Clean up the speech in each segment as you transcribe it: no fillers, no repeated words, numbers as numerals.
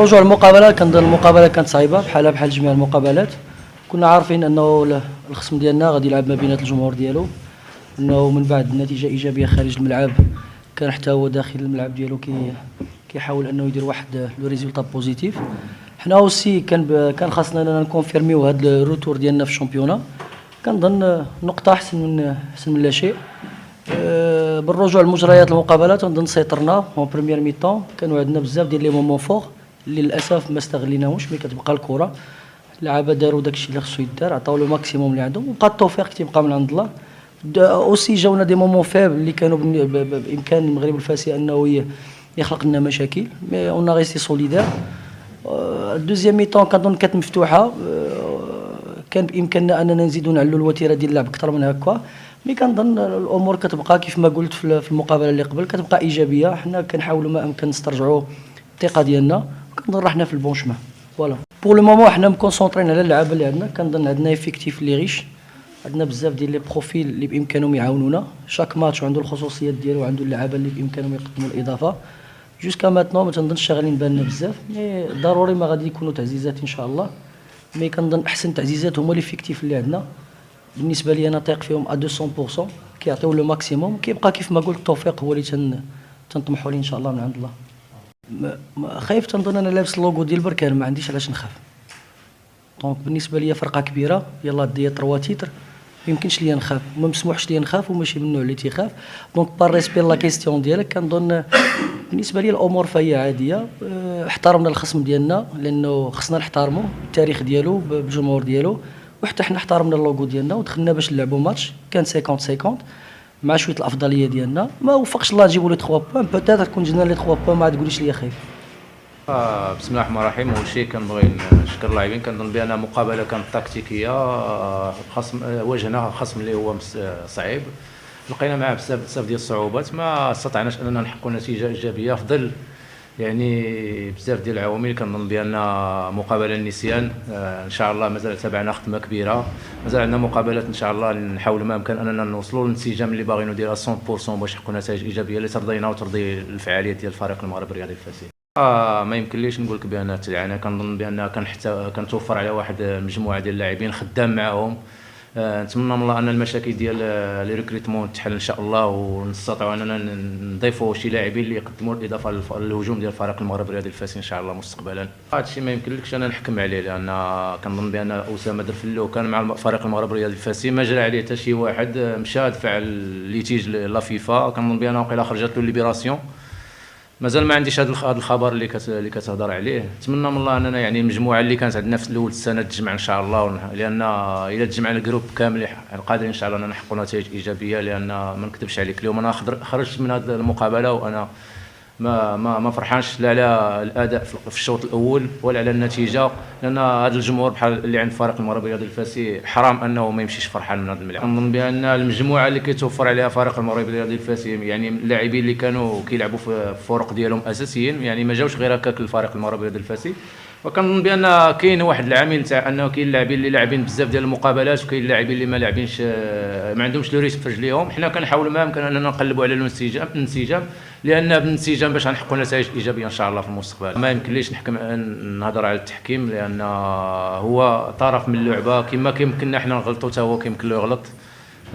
بالرجوع للمقابلات، كنظن المقابله كانت صعيبه بحال جميع المقابلات. كنا عارفين انه الخصم ديالنا غادي يلعب ما بينات الجمهور ديالو، انه من بعد نتيجه ايجابيه خارج الملعب كان حتى هو داخل الملعب ديالو كيحاول انه يدير واحد لو ريزولطا بوزيتيف. حنا اوسي كان خاصنا اننا نكونفيرميو هذا الروتور ديالنا في الشامبيونا. كنظن نقطه احسن من لا شيء. بالرجوع لمجريات المقابلات نظن سيطرنا اون بريمير مي طون، كانوا عندنا بزاف ديال لي مومون فور اللي للاسف ما استغليناهمش. ملي كتبقى الكره اللعابه داروا داكشي اللي خصو يدار، عطاو لو ماكسيموم اللي عندهم، وبقى التوفيق تيبقى من عند الله. اوسي جاونا دي مومون فيبل اللي كانوا بامكان المغرب الفاسي انه يخلق لنا مشاكل، مي اون ريستي سوليدير. الدوزيام مي طون كنظن كانت مفتوحه، كان بامكاننا اننا نزيدوا نعلوا الوتيره ديال اللعب اكثر من هكا. مي كنظن الامور كتبقى كيف ما قلت في المقابله اللي قبل، كتبقى ايجابيه. حنا كنحاولوا ما امكن نسترجعوا الثقه ديالنا، كنظن رحنا في البون شمان. فوالا بور لو مومون حنا مكونسونطرين على اللعابه اللي عندنا. كنظن عندنا ايفيكتيف اللي ريش، عندنا بزاف ديال لي بروفيل اللي بامكانهم يعاونونا. شاك ماتش عنده الخصوصيات ديالو وعنده اللعابه اللي بامكانهم يقدموا الاضافه. جوسكا ماتنو ما تنظنش شاغلين بالنا بزاف، مي ضروري ما غادي يكونوا تعزيزات ان شاء الله. مي كنظن احسن تعزيزات هما ليفيكتيف اللي عندنا. بالنسبه لي انا طيق فيهم ا 200%، كيعطيو لو ماكسيموم. كيبقى كيف ما قلت التوفيق هو اللي تنطمحوا ليه ان شاء الله من عند الله. خايف تنظن انا لابس اللوغو ديال بركان، ما عنديش علاش نخاف. دونك بالنسبه لي فرقه كبيره يلا دي 3 تيتر، ما يمكنش ليا نخاف، ما مسموحش ليا نخاف، وماشي من النوع اللي تيخاف. دونك بار ريسبي لا كيستيون ديالك، كنظن بالنسبه لي الامور فهي عاديه. احترمنا الخصم ديالنا لانه خصنا نحترموه، التاريخ ديالو بالجمهور ديالو، وحتى حنا احترمنا اللوغو ديالنا ودخلنا باش نلعبوا ماتش كان 50-50 مع شويه الافضليه ديالنا. ما وفقش الله نجيبوا لي 3 بوان، بوتيتر كون جبنا لي 3 بوان ما تقوليش ليا خايف. بسم الله الرحمن الرحيم. اول شيء كنبغي نشكر اللاعبين. كنظن بان مقابله كانت تكتيكيه، خصم واجهنا خصم اللي هو صعيب، لقينا معاه بزاف ديال الصعوبات، ما استطعناش اننا نحققوا نتيجه ايجابيه في ظل يعني بزاف ديال العوامل. كنظن بان مقابله النسيان ان شاء الله مازال تابعنا خدمه كبيره، مازال عندنا مقابلات ان شاء الله نحاول ما امكن اننا نوصلوا للانسجام اللي باغيين نديرها 100% باش نحققوا نتائج ايجابيه اللي ترضينا وترضي الفعاليات ديال الفريق المغربي الرياضي الفاسي. ما يمكن ليش نقول لك بان يعني كنظن بان كنتوفر على واحد المجموعه ديال اللاعبين خدام معهم. نتمنى من الله ان المشاكل ديال لي ريكروتمون تحل ان شاء الله، ونستطيعوا اننا نضيفوا شي لاعبين اللي يقدموا الاضافه للهجوم ديال الفريق المغربي الرياضي الفاسي ان شاء الله مستقبلا. هذا الشيء ما يمكنلكش انا نحكم عليه، لان كنظن بان اسامه درفلو كان مع الفريق المغربي الرياضي الفاسي، ما جرى عليه حتى شي واحد، مشى دفع ليتيج لا فيفا. كنظن بان وقيلا خرجت له ليبراسيون. مازال ما عنديش هذا الخبر اللي كتهضر عليه. نتمنى من الله اننا يعني المجموعه اللي كانت عندنا في الاول السنه تجمع ان شاء الله، لان الا تجمعنا الجروب كامل قادرين ان شاء الله اننا نحققوا نتائج ايجابيه. لان ما نكذبش عليك، اليوم انا خرجت من هذه المقابله وانا ما فرحانش لا على الاداء في الشوط الاول ولا على النتيجه، لان هذا الجمهور بحال اللي عند الفريق المغربي الرياضي الفاسي حرام انه ما يمشيش فرحان من هذا الملعب. كنظن بان المجموعه اللي كيتوفر عليها فريق المغربي الرياضي الفاسي، يعني اللاعبين اللي كانوا كيلعبوا في الفرق ديالهم اساسيين، يعني ما جاوش غير هكاك الفريق المغربي الرياضي الفاسي. وكنظن بان كاين واحد العامل تاع انه كاين لاعبين اللي لاعبين بزاف ديال المقابلات، وكاين لاعبين اللي ما لاعبينش، ما عندهمش لو ريسك في رجليهم. حنا كنحاولوا ما امكن اننا نقلبوا على الانسجام، لان بالانسجام باش غنحققوا نتائج ايجابيه ان شاء الله في المستقبل. ما يمكن ليش نهضر على التحكيم، لان هو طرف من اللعبه، كما كيمكننا حنا نغلطوا حتى هو كيمكن له يغلط.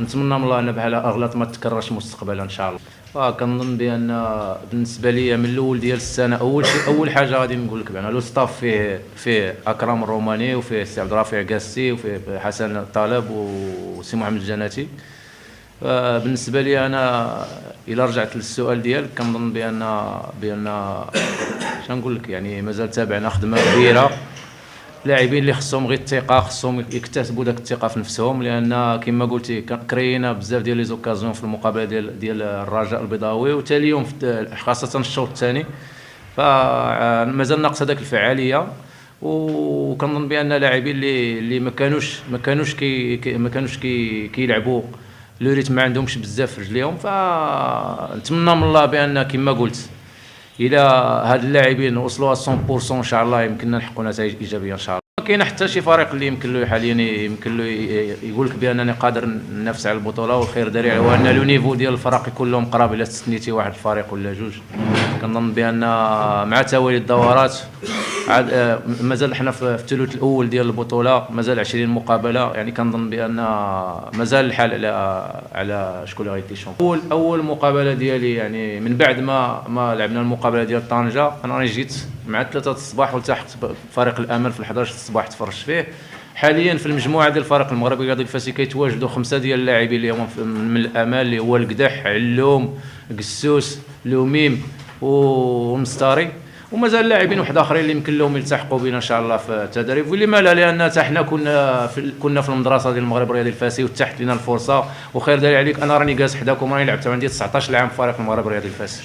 نتمنى من الله ان بحال اغلاط ما تتكررش مستقبلا ان شاء الله. كنظن بان بالنسبه لي من الاول ديال السنه اول حاجه غادي نقول لك بان لو ستاف فيه اكرم الروماني، وفيه السي عبد الرافع قاسي، وفيه حسن الطالب وسي محمد الجناتي. بالنسبه لي انا الى رجعت للسؤال ديالك، كنظن بان شنقول لك، يعني مازال تابعنا خدمه كبيره. لاعبين اللي خصهم غير الثقه، خصهم يكتسبوا داك الثقه في نفسهم، لان كما قلتي كرينا بزاف ديال لي زوكازيون في المقابله ديال الرجاء البيضاوي، وحتى اليوم خاصه الشوط الثاني فمازال ناقص هذاك الفعاليه. وكنظن بان لاعبين اللي ما كانوش كيلعبوا لو ريتم، ما عندهمش بزاف في رجليهم. فنتمنى من الله بان كما قلت الى هاد اللاعبين وصلوا 100% ان شاء الله يمكننا نحققوا نتائج ايجابيه ان شاء الله. ما كاين حتى شي فريق اللي يمكن له حاليا يمكن له يقول لك بانني قادر ننافس على البطوله، والخير داري على ان لو نيفو ديال الفرق يكون لهم قراب الى استثنيتي واحد الفريق ولا جوج. كنظن بان مع توالي الدورات عاد مازال حنا في الثلث الاول ديال البطوله، مازال 20 مقابله، يعني كنظن بان مازال الحال على شكون اللي غيدي الشامبيون. اول مقابله ديالي يعني من بعد ما لعبنا المقابله ديال طنجه، انا جيت مع 3 الصباح والتحقت بفريق الامل في 11 الصباح تفرجت فيه. حاليا في المجموعه ديال الفريق المغربي الرياضي الفاسي كيتواجدوا 5 ديال اللاعبين اللي هما من الامل، اللي هو القدح، علوم، قسوس، لوميم ومستاري، ومازال لاعبين واحد اخرين اللي يمكن لهم يلتحقوا بنا ان شاء الله في التدريب. ولما لا، لان حتى حنا كنا في المدرسه ديال المغرب الرياضي الفاسي وتحت لنا الفرصه، وخير دليل عليك انا راني جالس حداكم، راني لعبت عندي 19 عام في فريق المغرب الرياضي الفاسي.